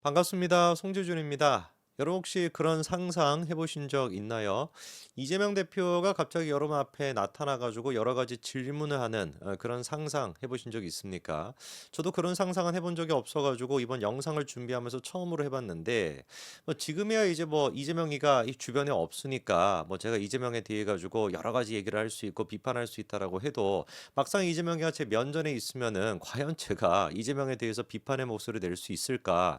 반갑습니다. 송재준입니다. 여러분 혹시 그런 상상 해보신 적 있나요? 이재명 대표가 갑자기 여러분 앞에 나타나가지고 여러 가지 질문을 하는 그런 상상 해보신 적 있습니까? 저도 그런 상상은 해본 적이 없어가지고 이번 영상을 준비하면서 처음으로 해봤는데 뭐 지금이야 이제 뭐 이재명이가 이 주변에 없으니까 뭐 제가 이재명에 대해 가지고 여러 가지 얘기를 할 수 있고 비판할 수 있다라고 해도 막상 이재명이가 제 면전에 있으면은 과연 제가 이재명에 대해서 비판의 목소리를 낼 수 있을까?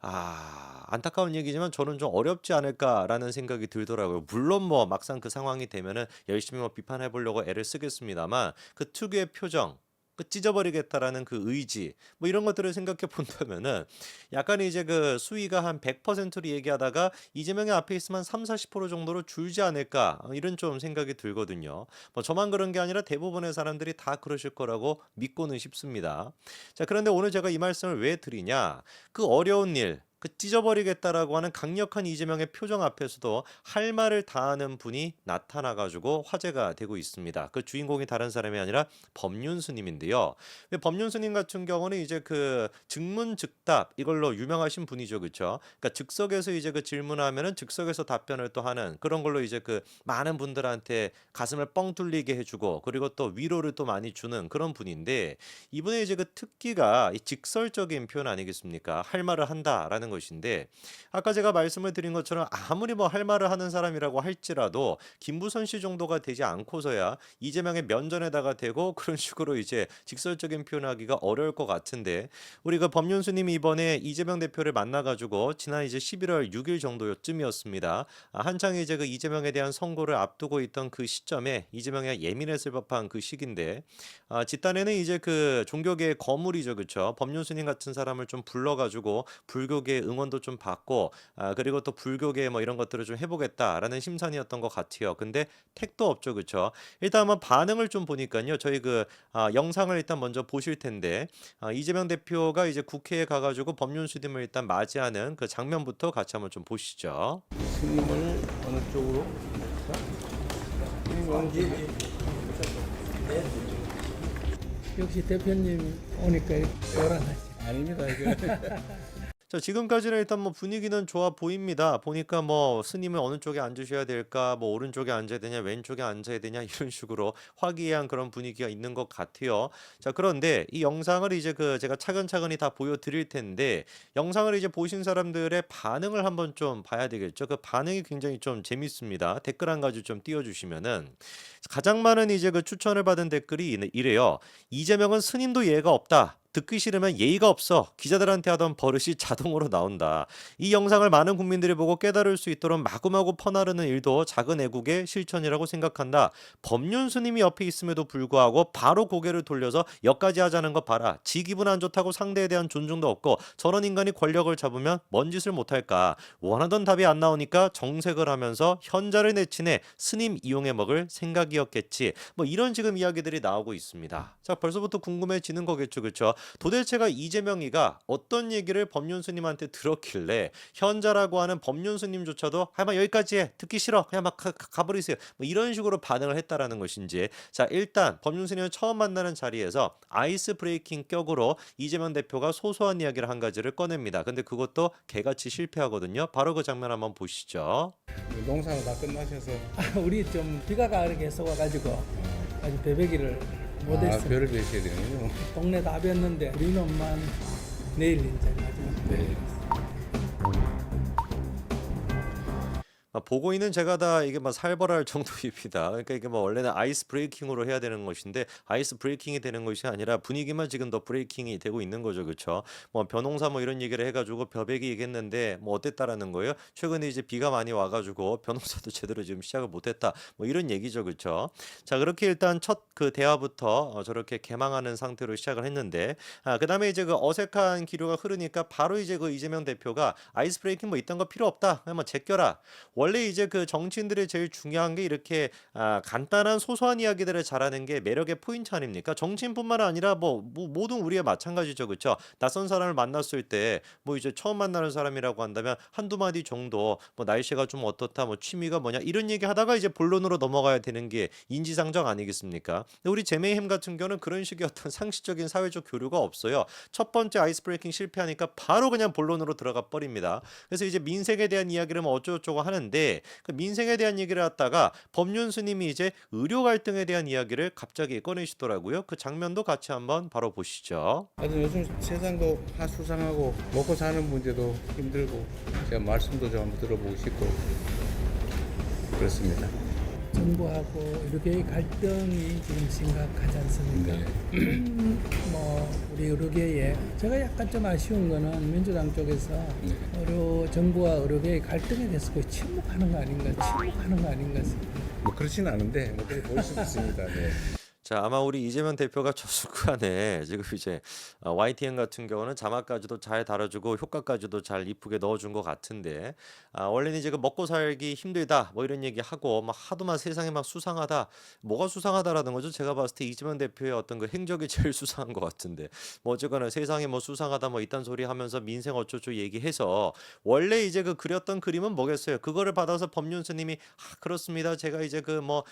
안타까운 얘기지만 저는 좀 어렵지 않을까라는 생각이 들더라고요. 물론 뭐 막상 그 상황이 되면은 열심히 뭐 비판해 보려고 애를 쓰겠습니다만 그 특유의 표정, 그 찢어버리겠다라는 그 의지, 뭐 이런 것들을 생각해 본다면은 약간 이제 그 수위가 한 100%로 얘기하다가 이재명이 앞에 있으면 한 3, 40% 정도로 줄지 않을까 이런 좀 생각이 들거든요. 뭐 저만 그런 게 아니라 대부분의 사람들이 다 그러실 거라고 믿고는 싶습니다. 자, 그런데 오늘 제가 이 말씀을 왜 드리냐? 그 어려운 일, 그 찢어버리겠다라고 하는 강력한 이재명의 표정 앞에서도 할 말을 다하는 분이 나타나가지고 화제가 되고 있습니다. 그 주인공이 다른 사람이 아니라 법륜스님인데요. 법륜스님 같은 경우는 이제 그 즉문즉답 이걸로 유명하신 분이죠, 그렇죠? 그러니까 즉석에서 이제 그 질문하면은 즉석에서 답변을 또 하는 그런 걸로 이제 그 많은 분들한테 가슴을 뻥 뚫리게 해주고 그리고 또 위로를 또 많이 주는 그런 분인데 이분의 이제 그 특기가 이 직설적인 표현 아니겠습니까? 할 말을 한다라는 것인데 아까 제가 말씀을 드린 것처럼 아무리 뭐 할 말을 하는 사람이라고 할지라도 김부선 씨 정도가 되지 않고서야 이재명의 면전에다가 대고 그런 식으로 이제 직설적인 표현하기가 어려울 것 같은데 우리 그 법륜스님이 이번에 이재명 대표를 만나가지고 지난 이제 11월 6일 정도쯤이었습니다. 한창 이제 그 이재명에 대한 선고를 앞두고 있던 그 시점에 이재명이 예민했을 법한 그 시기인데 집단에는 이제 그 종교계의 거물이죠, 그렇죠? 법륜스님 같은 사람을 좀 불러가지고 불교계 응원도 좀 받고 그리고 또 불교계 뭐 이런 것들을 좀 해보겠다라는 심산이었던 것 같아요. 근데 택도 없죠, 그렇죠? 일단 한번 반응을 좀 보니까요, 저희 그 영상을 일단 먼저 보실 텐데 이재명 대표가 이제 국회에 가가지고 법륜스님을 일단 맞이하는 그 장면부터 같이 한번 좀 보시죠. 스님을 어느 쪽으로? 스님 어느 쪽으로? 역시 대표님 오니까 요란하지. 아닙니다. 이게 자, 지금까지는 일단 뭐 분위기는 좋아 보입니다. 보니까 뭐 스님은 어느 쪽에 앉으셔야 될까, 뭐 오른쪽에 앉아야 되냐, 왼쪽에 앉아야 되냐 이런 식으로 화기애애한 그런 분위기가 있는 것 같아요. 자, 그런데 이 영상을 이제 그 제가 차근차근히 다 보여드릴 텐데 영상을 이제 보신 사람들의 반응을 한번 좀 봐야 되겠죠. 그 반응이 굉장히 좀 재밌습니다. 댓글 한 가지 좀 띄워주시면은 가장 많은 이제 그 추천을 받은 댓글이 이래요. 이재명은 스님도 예의가 없다. 듣기 싫으면 예의가 없어. 기자들한테 하던 버릇이 자동으로 나온다. 이 영상을 많은 국민들이 보고 깨달을 수 있도록 마구마구 퍼나르는 일도 작은 애국의 실천이라고 생각한다. 법륜 스님이 옆에 있음에도 불구하고 바로 고개를 돌려서 여기까지 하자는 거 봐라. 지 기분 안 좋다고 상대에 대한 존중도 없고 저런 인간이 권력을 잡으면 뭔 짓을 못할까. 원하던 답이 안 나오니까 정색을 하면서 현자를 내치네. 스님 이용해 먹을 생각이었겠지. 뭐 이런 지금 이야기들이 나오고 있습니다. 자, 벌써부터 궁금해지는 거겠죠, 그렇죠? 도대체가 이재명이가 어떤 얘기를 법륜스님한테 들었길래 현자라고 하는 법륜스님조차도 하여간 여기까지 해 듣기 싫어 그냥 막 가버리세요 뭐 이런 식으로 반응을 했다라는 것인지. 자, 일단 법륜스님을 처음 만나는 자리에서 아이스 브레이킹 격으로 이재명 대표가 소소한 이야기를 한 가지를 꺼냅니다. 근데 그것도 개같이 실패하거든요. 바로 그 장면 한번 보시죠. 농사가 다 끝나셔서 우리 좀 비가 가을에 쏘아가지고 아주 베베기를 못했어. 별을 베셔야 되는군요. 동네 다 뵀는데 우리 놈만 내일 이제 마지막. 네. 보고 있는 제가 다 이게 막 살벌할 정도입니다. 그러니까 이게 뭐 원래는 아이스 브레이킹으로 해야 되는 것인데 아이스 브레이킹이 되는 것이 아니라 분위기만 지금 더 브레이킹이 되고 있는 거죠, 그렇죠? 뭐 변홍사 뭐 이런 얘기를 해가지고 벼베기 얘기했는데 뭐 어땠다라는 거예요? 최근에 이제 비가 많이 와가지고 변홍사도 제대로 지금 시작을 못했다, 뭐 이런 얘기죠, 그렇죠? 자, 그렇게 일단 첫 그 대화부터 저렇게 개망하는 상태로 시작을 했는데 그다음에 이제 그 어색한 기류가 흐르니까 바로 이제 그 이재명 대표가 아이스 브레이킹 뭐 이딴 거 필요 없다, 그냥 뭐 제껴라. 원래 이제 그 정치인들이 제일 중요한 게 이렇게 간단한 소소한 이야기들을 잘하는 게 매력의 포인트 아닙니까? 정치인뿐만 아니라 뭐 모든 우리의 마찬가지죠, 그렇죠? 낯선 사람을 만났을 때 뭐 이제 처음 만나는 사람이라고 한다면 한두 마디 정도 뭐 날씨가 좀 어떻다, 뭐 취미가 뭐냐 이런 얘기 하다가 이제 본론으로 넘어가야 되는 게 인지상정 아니겠습니까? 근데 우리 제메이햄 같은 경우는 그런 식의 어떤 상식적인 사회적 교류가 없어요. 첫 번째 아이스 브레이킹 실패하니까 바로 그냥 본론으로 들어가 버립니다. 그래서 이제 민생에 대한 이야기를 뭐 어쩌고저쩌고 하는데 그 민생에 대한 얘기를 하다가 법륜 스님이 이제 의료 갈등에 대한 이야기를 갑자기 꺼내시더라고요. 그 장면도 같이 한번 바로 보시죠. 하여튼 요즘 세상도 하수상하고 먹고 사는 문제도 힘들고 제가 말씀도 좀 한번 들어보고 싶고 그렇습니다. 정부하고 의료계의 갈등이 지금 심각하지 않습니까? 네. 뭐 우리 의료계에 제가 약간 좀 아쉬운 거는 민주당 쪽에서 네. 정부와 의료계의 갈등에 대해서 거의 침묵하는 거 아닌가 싶습니다. 뭐 그렇지는 않은데 뭐 그렇게 보일 수도 있습니다. 네. 자, 아마 우리 이재명 대표가 저 순간에 지금 이제 YTN 같은 경우는 자막까지도 잘 달아주고 효과까지도 잘 이쁘게 넣어준 것 같은데 원래는 이제 그 먹고 살기 힘들다 뭐 이런 얘기하고 막 하도만 세상에 막 수상하다 뭐가 수상하다라는 거죠. 제가 봤을 때 이재명 대표의 어떤 그 행적이 제일 수상한 것 같은데 뭐 어쨌거나 세상에 뭐 수상하다 뭐 이딴 소리 하면서 민생 어쩌고 얘기해서 원래 이제 그 그렸던 그림은 뭐겠어요. 그거를 받아서 법륜 스님이 그렇습니다. 제가 이제 그 뭐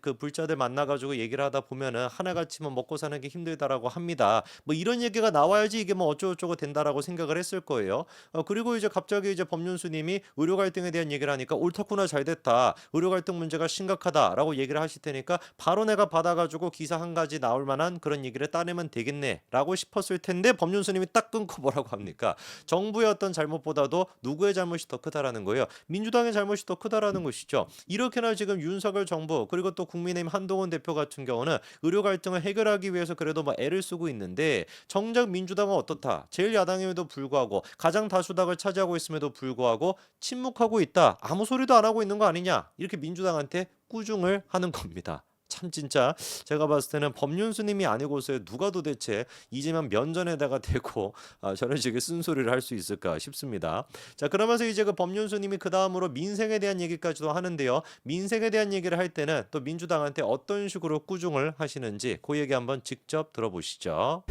그 불자들 만나가지고 얘기를 하다 보면은 하나같이 뭐 먹고 사는 게 힘들다라고 합니다. 뭐 이런 얘기가 나와야지 이게 뭐 어쩌고저쩌고 된다라고 생각을 했을 거예요. 그리고 이제 갑자기 이제 법륜스님이 의료 갈등에 대한 얘기를 하니까 옳다구나 잘 됐다. 의료 갈등 문제가 심각하다라고 얘기를 하실 테니까 바로 내가 받아가지고 기사 한 가지 나올 만한 그런 얘기를 따내면 되겠네라고 싶었을 텐데 법륜스님이 딱 끊고 뭐라고 합니까? 정부의 어떤 잘못보다도 누구의 잘못이 더 크다라는 거예요. 민주당의 잘못이 더 크다라는 것이죠. 이렇게나 지금 윤석열 정부 그리고 또 국민의힘 한동훈 대표 같은 경우는 의료 갈등을 해결하기 위해서 그래도 뭐 애를 쓰고 있는데 정작 민주당은 어떻다? 제일 야당임에도 불구하고 가장 다수당을 차지하고 있음에도 불구하고 침묵하고 있다. 아무 소리도 안 하고 있는 거 아니냐? 이렇게 민주당한테 꾸중을 하는 겁니다. 참 진짜 제가 봤을 때는 법륜 스님이 아니고서야 누가 도대체 이재명 면전에다가 대고 저런 식의 쓴소리를 할 수 있을까 싶습니다. 자, 그러면서 이제 그 법륜 스님이 그 다음으로 민생에 대한 얘기까지도 하는데요. 민생에 대한 얘기를 할 때는 또 민주당한테 어떤 식으로 꾸중을 하시는지 그 얘기 한번 직접 들어보시죠.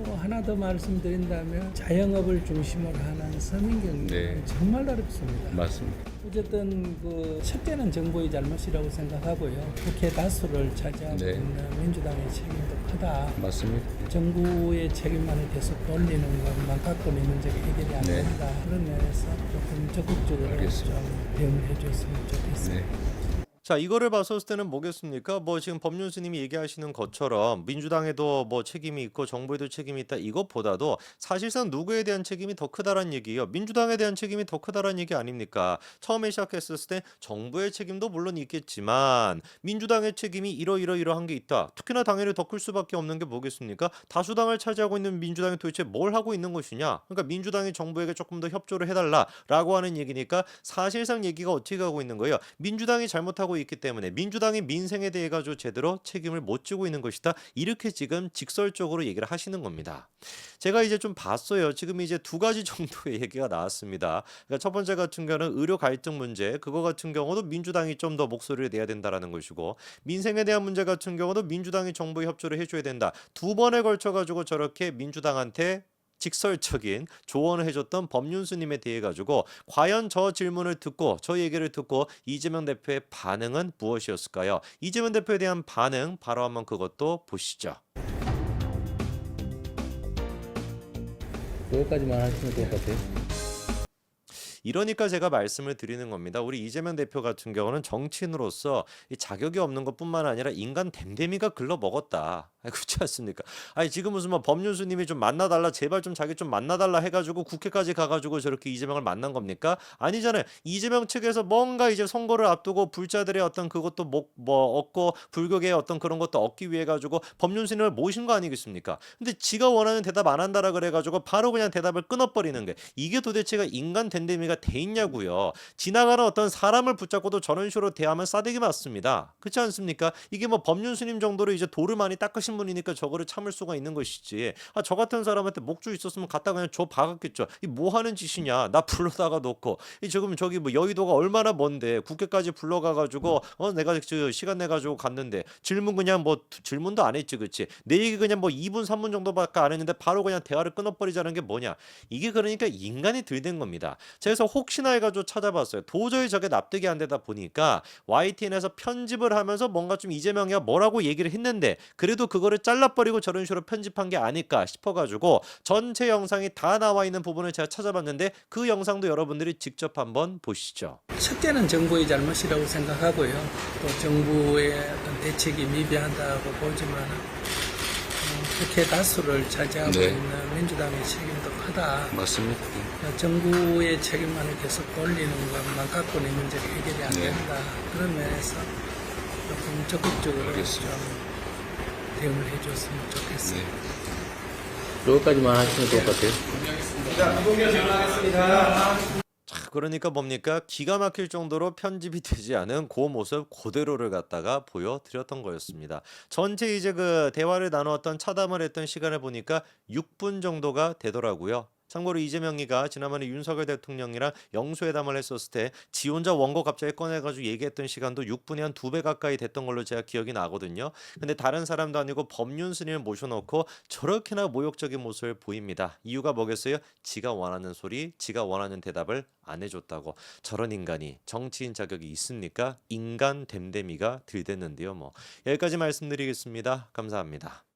또 하나 더 말씀드린다면 자영업을 중심으로 하는 서민경제는 네. 정말 어렵습니다. 맞습니다. 어쨌든 그 첫째는 정부의 잘못이라고 생각하고요. 국회 다수를 차지하고 네. 있는 민주당의 책임도 크다. 맞습니다. 정부의 책임만을 계속 돌리는 것만 갖고는 이 문제가 해결이 안 네. 된다. 그런 면에서 조금 적극적으로 알겠습니다. 좀 대응을 해줬으면 좋겠습니다. 네. 자, 이거를 봤을 때는 뭐겠습니까? 뭐 지금 법륜 스님이 얘기하시는 것처럼 민주당에도 뭐 책임이 있고 정부에도 책임이 있다. 이것보다도 사실상 누구에 대한 책임이 더 크다란 얘기예요. 민주당에 대한 책임이 더 크다란 얘기 아닙니까? 처음에 시작했을 때 정부의 책임도 물론 있겠지만 민주당의 책임이 이러한 게 있다. 특히나 당연히 더 클 수밖에 없는 게 뭐겠습니까? 다수당을 차지하고 있는 민주당이 도대체 뭘 하고 있는 것이냐? 그러니까 민주당이 정부에게 조금 더 협조를 해달라라고 하는 얘기니까 사실상 얘기가 어떻게 가고 있는 거예요? 민주당이 잘못하고 있기 때문에 민주당이 민생에 대해 가지고 제대로 책임을 못 지고 있는 것이다. 이렇게 지금 직설적으로 얘기를 하시는 겁니다. 제가 이제 좀 봤어요. 지금 이제 두 가지 정도의 얘기가 나왔습니다. 그러니까 첫 번째 같은 경우는 의료 갈등 문제, 그거 같은 경우도 민주당이 좀 더 목소리를 내야 된다라는 것이고 민생에 대한 문제 같은 경우도 민주당이 정부에 협조를 해줘야 된다. 두 번에 걸쳐 가지고 저렇게 민주당한테 직설적인 조언을 해줬던 법륜 스님에 대해 가지고 과연 저 질문을 듣고 저 얘기를 듣고 이재명 대표의 반응은 무엇이었을까요? 이재명 대표에 대한 반응 바로 한번 그것도 보시죠. 여기까지만 하시면 될 것 같아요. 이러니까 제가 말씀을 드리는 겁니다. 우리 이재명 대표 같은 경우는 정치인으로서 이 자격이 없는 것뿐만 아니라 인간 댐댐이가 글러 먹었다. 그렇지 않습니까? 아니 지금 무슨 뭐 법륜 스님이 좀 만나달라 제발 좀 자기 좀 만나달라 해가지고 국회까지 가가지고 저렇게 이재명을 만난 겁니까? 아니잖아요. 이재명 측에서 뭔가 이제 선거를 앞두고 불자들의 어떤 그것도 뭐 얻고 불교계의 어떤 그런 것도 얻기 위해 가지고 법륜 스님을 모신 거 아니겠습니까? 근데 지가 원하는 대답 안 한다라 그래가지고 바로 그냥 대답을 끊어버리는 게 이게 도대체가 인간 댐댐이가 정리가 돼 있냐고요. 지나가는 어떤 사람을 붙잡고도 저런 식으로 대하면 싸대기 맞습니다. 그렇지 않습니까? 이게 뭐 법륜 스님 정도로 이제 도를 많이 닦으신 분이니까 저거를 참을 수가 있는 것이지. 저 같은 사람한테 목줄 있었으면 갖다 그냥 줘 박았겠죠. 이 뭐 하는 짓이냐? 나 불러다가 놓고 이 지금 저기 뭐 여의도가 얼마나 먼데 국회까지 불러가가지고 내가 그 시간 내가지고 갔는데 질문 그냥 뭐 질문도 안 했지, 그치? 내 얘기 그냥 뭐 2분 3분 정도밖에 안 했는데 바로 그냥 대화를 끊어버리자는 게 뭐냐? 이게 그러니까 인간이 들된 겁니다. 그래서 혹시나 해가지고 찾아봤어요. 도저히 저게 납득이 안 되다 보니까 YTN에서 편집을 하면서 뭔가 좀 이재명이가 뭐라고 얘기를 했는데 그래도 그거를 잘라버리고 저런 식으로 편집한 게 아닐까 싶어가지고 전체 영상이 다 나와 있는 부분을 제가 찾아봤는데 그 영상도 여러분들이 직접 한번 보시죠. 첫째는 정부의 잘못이라고 생각하고요. 또 정부의 어떤 대책이 미비하다고 보지만 그렇게 다수를 차지하고 네. 있는 민주당의 책임도 크다. 맞습니다. 정부의 책임만을 계속 돌리는 것만 갖고는 이 문제가 해결이 안 네. 된다. 그런 면에서 조금 적극적으로 알겠습니다. 좀 대응을 해줬으면 좋겠어요. 여기까지만 하시면 좋을 것 같아요. 자, 그러니까 뭡니까? 기가 막힐 정도로 편집이 되지 않은 그 모습 그대로를 갖다가 보여드렸던 거였습니다. 전체 이제 그 대화를 나누었던 차담을 했던 시간을 보니까 6분 정도가 되더라고요. 참고로 이재명이가 지난번에 윤석열 대통령이랑 영수회담을 했었을 때 지 혼자 원고 갑자기 꺼내가지고 얘기했던 시간도 6분이 한 2배 가까이 됐던 걸로 제가 기억이 나거든요. 근데 다른 사람도 아니고 법륜 스님을 모셔놓고 저렇게나 모욕적인 모습을 보입니다. 이유가 뭐겠어요? 지가 원하는 소리, 지가 원하는 대답을 안 해줬다고. 저런 인간이 정치인 자격이 있습니까? 인간 됨됨이가 들댔는데요. 뭐 여기까지 말씀드리겠습니다. 감사합니다.